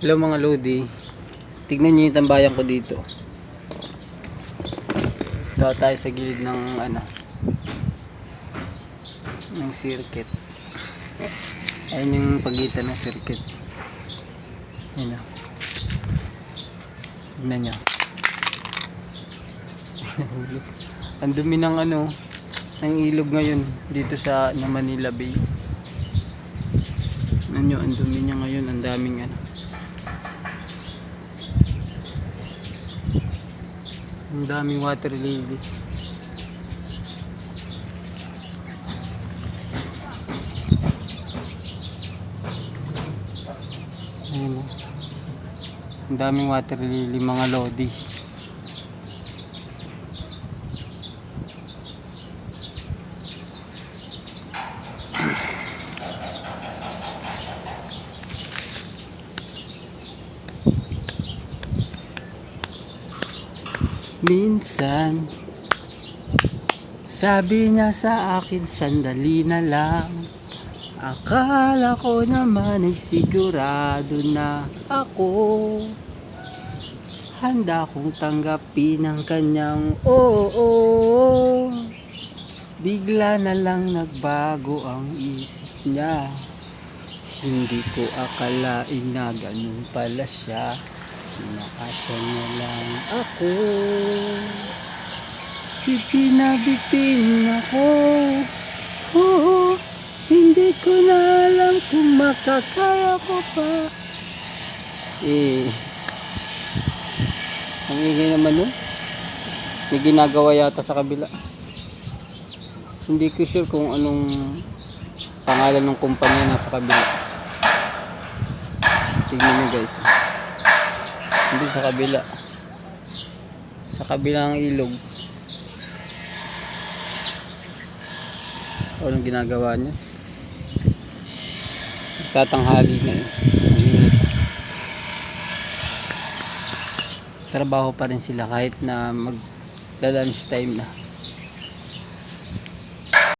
Hello mga Lodi, tignan nyo yung tambayan ko dito. Ito tayo sa gilid ng ng circuit. Ayun yung pagitan ng circuit. Ayun o. Tignan nyo. Ang dumi ng ng ilog ngayon dito sa Manila Bay. Tignan nyo, ang dumi niya ngayon, ang daming ang daming water lily. Ayun o. Ang daming water lily mga Lodi. Minsan sabi niya sa akin, sandali na lang. Akala ko naman ay sigurado na ako. Handa kong tanggapin ang kanyang oo. Bigla na lang nagbago ang isip niya. Hindi ko akalain na ganun pala siya. Sinakasan niya lang ako. Bitin ako. Oo, hindi ko na alam kung makakaya ko pa. Ang ingay naman nun. May ginagawa yata sa kabila. Hindi ko sure kung anong pangalan ng kumpanya nasa kabila. Tignan nyo guys. Hindi sa kabila. Sa kabilang ilog. Anong ginagawa niya? Tatanghali na eh. Trabaho pa rin sila kahit na mag lunch time na.